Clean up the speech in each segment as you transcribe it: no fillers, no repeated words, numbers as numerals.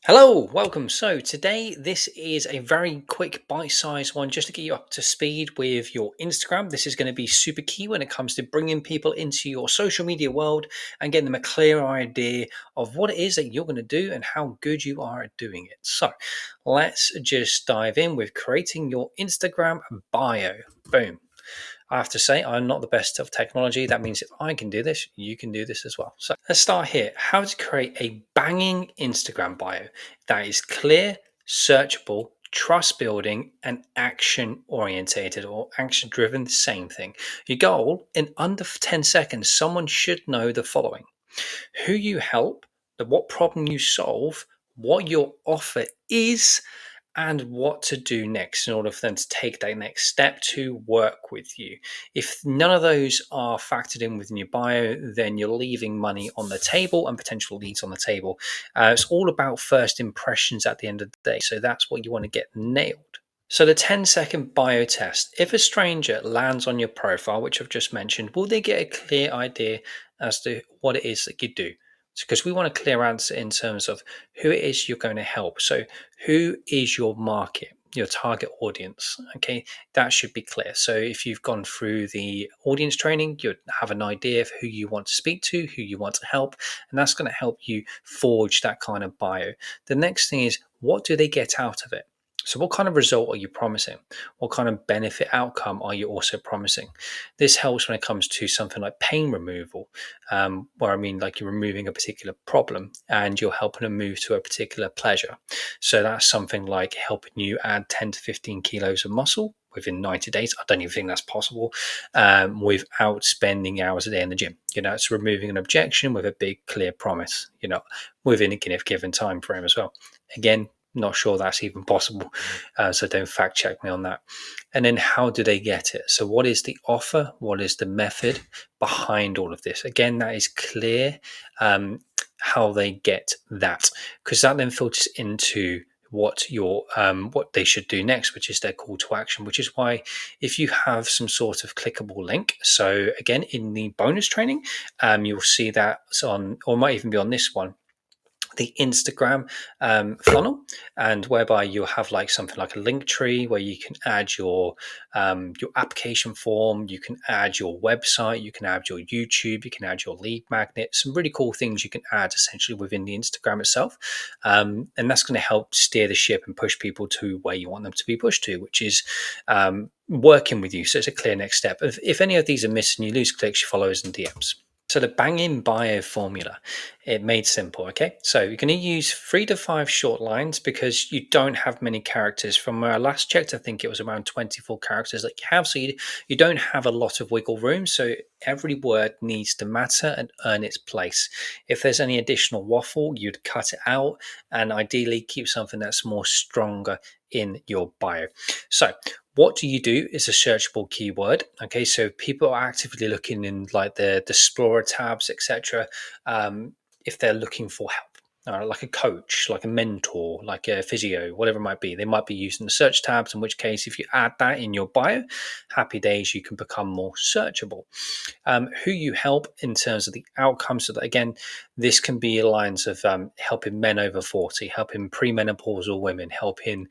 Hello, welcome. So today this is a very quick bite-sized one just to get you up to speed with your Instagram. This is going to be super key when it comes to bringing people into your social media world and getting them a clear idea of what it is that you're going to do and how good you are at doing it. So let's just dive in with creating your Instagram bio. Boom. I have to say, I'm not the best of technology. That means if I can do this, you can do this as well. So let's start here. How to create a banging Instagram bio that is clear, searchable, trust building, and action orientated or action driven. Same thing. Your goal in under 10 seconds, someone should know the following: who you help, what problem you solve, what your offer is, and what to do next in order for them to take that next step to work with you. If none of those are factored in within your bio, then you're leaving money on the table and potential leads on the table. It's all about first impressions at the end of the day. So that's what you want to get nailed. So the 10-second bio test. If a stranger lands on your profile, which I've just mentioned, will they get a clear idea as to what it is that you do? Because we want a clear answer in terms of who it is you're going to help. So who is your market, your target audience? Okay, that should be clear. So if you've gone through the audience training, you have an idea of who you want to speak to, who you want to help, and that's going to help you forge that kind of bio. The next thing is, what do they get out of it? So, what kind of result are you promising? What kind of benefit outcome are you also promising? This helps when it comes to something like pain removal, where I mean, like you're removing a particular problem and you're helping them move to a particular pleasure. So, that's something like helping you add 10 to 15 kilos of muscle within 90 days. I don't even think that's possible without spending hours a day in the gym. It's removing an objection with a big, clear promise, within a given time frame as well. Again, not sure that's even possible. So don't fact check me on that. And then how do they get it? So what is the offer? What is the method behind all of this? Again, that is clear how they get that, because that then filters into what they should do next, which is their call to action. Which is why if you have some sort of clickable link, so again in the bonus training, you'll see that on, or might even be on this one, the Instagram funnel, and whereby you'll have like something like a link tree where you can add your application form, you can add your website, you can add your YouTube, you can add your lead magnet, some really cool things you can add essentially within the Instagram itself, and that's going to help steer the ship and push people to where you want them to be pushed to, which is working with you. So it's a clear next step. If any of these are missing, you lose clicks, your followers, and DMs. So the bang-in bio formula, it made simple, okay? So you're going to use 3 to 5 short lines because you don't have many characters. From where I last checked, I think it was around 24 characters that you have. So you don't have a lot of wiggle room. So every word needs to matter and earn its place. If there's any additional waffle, you'd cut it out and ideally keep something that's more stronger in your bio. So what do you do is a searchable keyword. Okay, so people are actively looking in like the Explorer tabs, etc. If they're looking for help, like a coach, like a mentor, like a physio, whatever it might be, they might be using the search tabs. In which case, if you add that in your bio, happy days, you can become more searchable. Who you help in terms of the outcomes. So that again, this can be lines of helping men over 40, helping premenopausal women, helping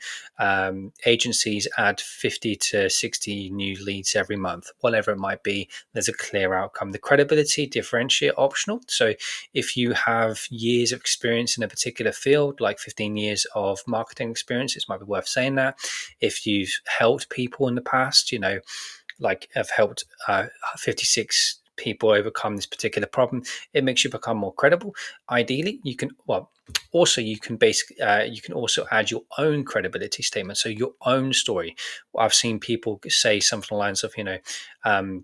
agencies add 50 to 60 new leads every month, whatever it might be. There's a clear outcome. The credibility differentiate optional. So if you have years of experience in a particular field, like 15 years of marketing experience, it might be worth saying that. If you've helped people in the past, like have helped 56 people overcome this particular problem, it makes you become more credible. Ideally, you can basically you can also add your own credibility statement, so your own story. I've seen people say something along the lines of,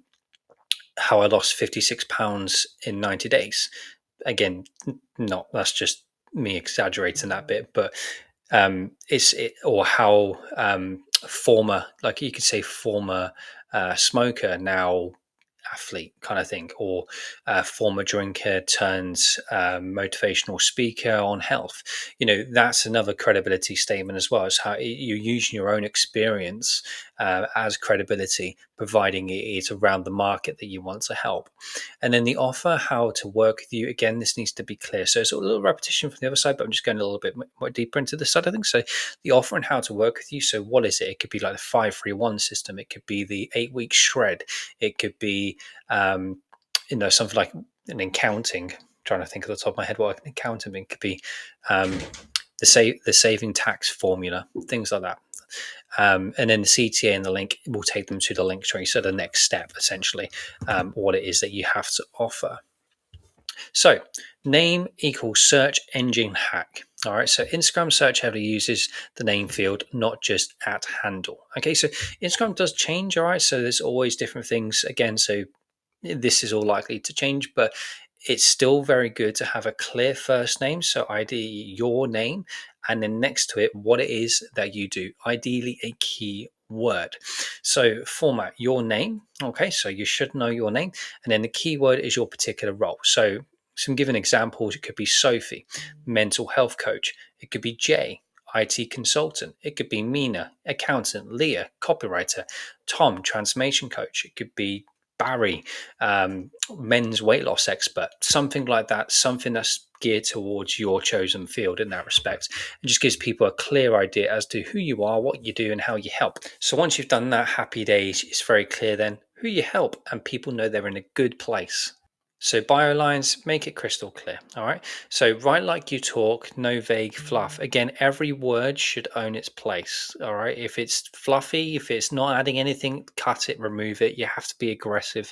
how I lost 56 pounds in 90 days. Again, not that's just me exaggerating that bit, but or how former, like you could say, former smoker now athlete kind of thing, or former drinker turns motivational speaker on health. That's another credibility statement as well. It's how you're using your own experience as credibility, providing it is around the market that you want to help. And then the offer, how to work with you. Again, this needs to be clear. So it's a little repetition from the other side, but I'm just going a little bit more deeper into this side of things. So the offer and how to work with you. So what is it? It could be like the 5-3-1 system. It could be the 8-week shred. It could be, something like an accounting. Trying to think of the top of my head what an accounting mean. Could be the saving tax formula, things like that. And then the CTA and the link will take them to the link tree. So the next step, essentially, what it is that you have to offer. So name equals search engine hack. All right, so Instagram search heavily uses the name field, not just at handle. Okay, so Instagram does change. All right, so there's always different things again. So this is all likely to change, but it's still very good to have a clear first name. So ideally your name, and then next to it, what it is that you do, ideally a key word. So format your name. Okay, so you should know your name, and then the keyword is your particular role. So some given examples, it could be Sophie, mental health coach. It could be Jay, IT consultant. It could be Mina, accountant. Leah, copywriter. Tom, transformation coach. It could be Barry, men's weight loss expert, something like that, something that's geared towards your chosen field in that respect. It just gives people a clear idea as to who you are, what you do, and how you help. So once you've done that, happy days, it's very clear then who you help, and people know they're in a good place. So bio lines, make it crystal clear. All right. So write like you talk, no vague fluff. Again, every word should own its place. All right. If it's fluffy, if it's not adding anything, cut it, remove it. You have to be aggressive.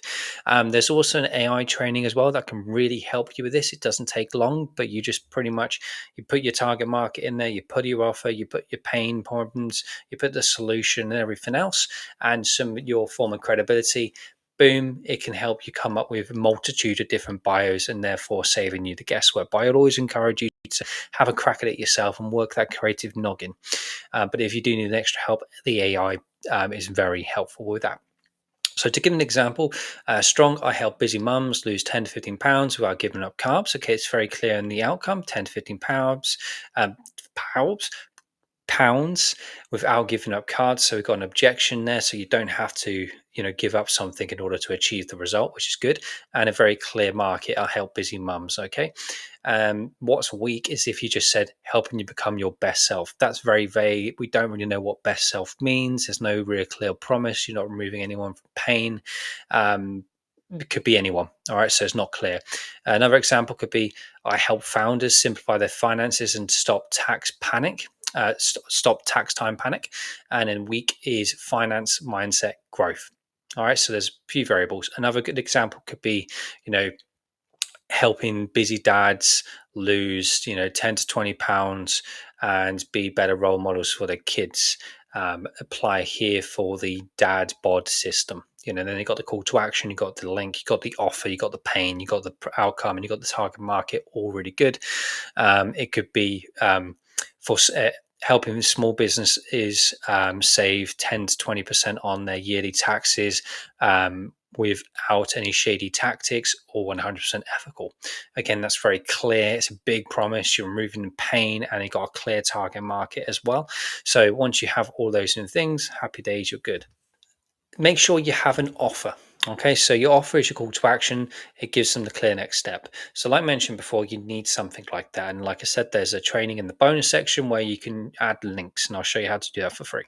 There's also an AI training as well that can really help you with this. It doesn't take long, but you just pretty much you put your target market in there, you put your offer, you put your pain problems, you put the solution and everything else, and your form of credibility. Boom, it can help you come up with a multitude of different bios and therefore saving you the guesswork. But I'd always encourage you to have a crack at it yourself and work that creative noggin. But if you do need extra help, the AI is very helpful with that. So to give an example, strong, I help busy mums lose 10 to 15 pounds without giving up carbs. Okay, it's very clear in the outcome, 10 to 15 pounds, pounds without giving up cards. So we've got an objection there. So you don't have to, give up something in order to achieve the result, which is good. And a very clear market. I help busy mums. Okay. What's weak is if you just said helping you become your best self. That's very vague. We don't really know what best self means. There's no real clear promise. You're not removing anyone from pain. It could be anyone. All right. So it's not clear. Another example could be I help founders simplify their finances and stop tax panic. Stop tax time panic. And then weak is finance, mindset, growth. All right. So there's a few variables. Another good example could be, helping busy dads lose, 10 to 20 pounds and be better role models for their kids. Apply here for the dad bod system. Then you got the call to action, you got the link, you got the offer, you got the pain, you got the outcome, and you got the target market. All really good. It could be for helping small businesses save 10 to 20% on their yearly taxes without any shady tactics or 100% ethical. Again, that's very clear. It's a big promise. You're removing the pain and you got a clear target market as well. So once you have all those things, happy days, you're good. Make sure you have an offer. Okay, so your offer is your call to action. It gives them the clear next step. So like mentioned before, you need something like that. And like I said, there's a training in the bonus section where you can add links and I'll show you how to do that for free.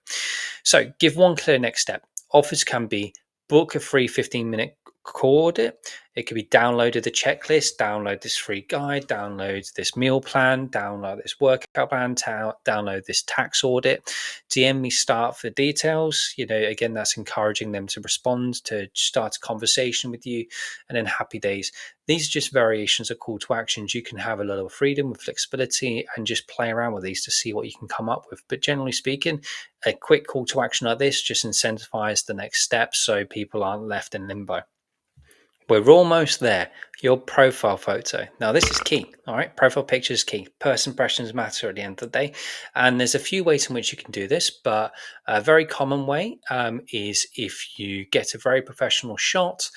So give one clear next step. Offers can be book a free 15-minute core audit. It could be downloaded the checklist, download this free guide, download this meal plan, download this workout plan, download this tax audit. DM me start for details. Again, that's encouraging them to respond, to start a conversation with you, and then happy days. These are just variations of call to actions. You can have a little freedom with flexibility and just play around with these to see what you can come up with. But generally speaking, a quick call to action like this just incentivizes the next step so people aren't left in limbo. We're almost there. Your profile photo. Now, this is key. All right. Profile picture is key. First impressions matter at the end of the day. And there's a few ways in which you can do this, but a very common way is if you get a very professional shot,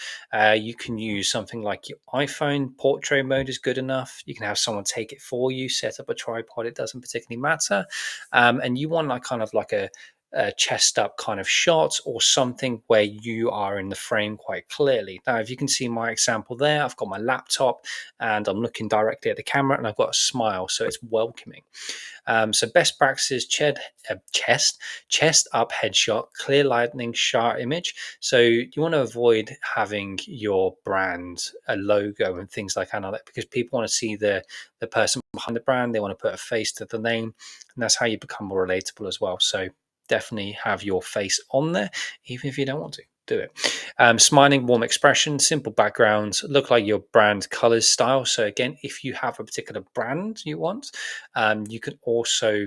you can use something like your iPhone. Portrait mode is good enough. You can have someone take it for you, set up a tripod. It doesn't particularly matter. And you want like kind of like a chest up kind of shot or something where you are in the frame quite clearly. Now, if you can see my example there, I've got my laptop and I'm looking directly at the camera and I've got a smile, so it's welcoming. So best practices: chest up headshot, clear lightning, sharp image. So you want to avoid having your brand, a logo, and things like that because people want to see the person behind the brand. They want to put a face to the name, and that's how you become more relatable as well. So definitely have your face on there, even if you don't want to do it. Smiling, warm expression, simple backgrounds, look like your brand colors style. So again, if you have a particular brand you want, you can also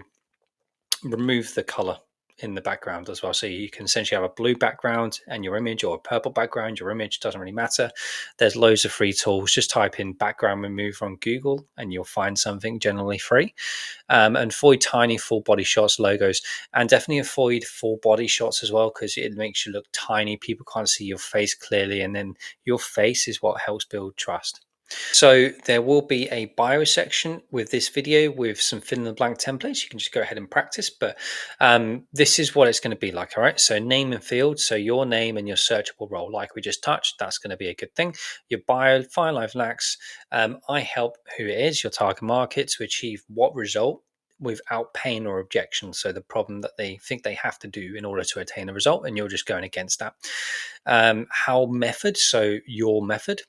remove the color in the background as well. So you can essentially have a blue background and your image, or a purple background, your image, doesn't really matter. There's loads of free tools. Just type in background remover on Google and you'll find something generally free. And avoid tiny full body shots, logos, and definitely avoid full body shots as well because it makes you look tiny. People can't see your face clearly, and then your face is what helps build trust. So there will be a bio section with this video with some fill in the blank templates. You can just go ahead and practice, but this is what it's going to be like. All right. So name and field. So your name and your searchable role, like we just touched, that's going to be a good thing. Your bio, 5 live lacks. I help who it is, your target market, to achieve what result without pain or objection. So the problem that they think they have to do in order to attain a result, and you're just going against that. How method. So your method.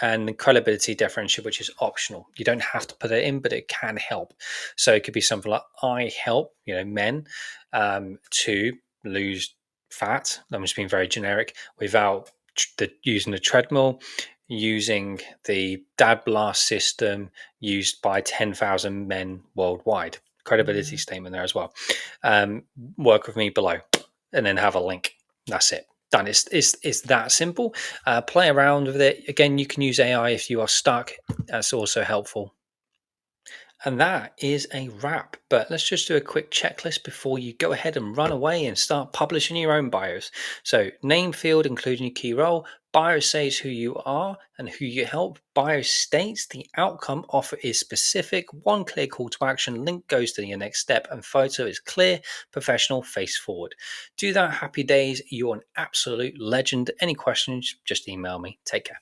And credibility differential, which is optional. You don't have to put it in, but it can help. So it could be something like, I help men to lose fat. I'm just being very generic, without using the treadmill, using the dad blast system used by 10,000 men worldwide. Credibility statement there as well. Work with me below, and then have a link. That's it. Done. It's that simple. Play around with it. Again, you can use AI if you are stuck. That's also helpful. And that is a wrap. But let's just do a quick checklist before you go ahead and run away and start publishing your own bios. So name field, including your key role. Bio says who you are and who you help. Bio states the outcome. Offer is specific. One clear call to action. Link goes to your next step. And photo is clear, professional, face forward. Do that. Happy days. You're an absolute legend. Any questions, just email me. Take care.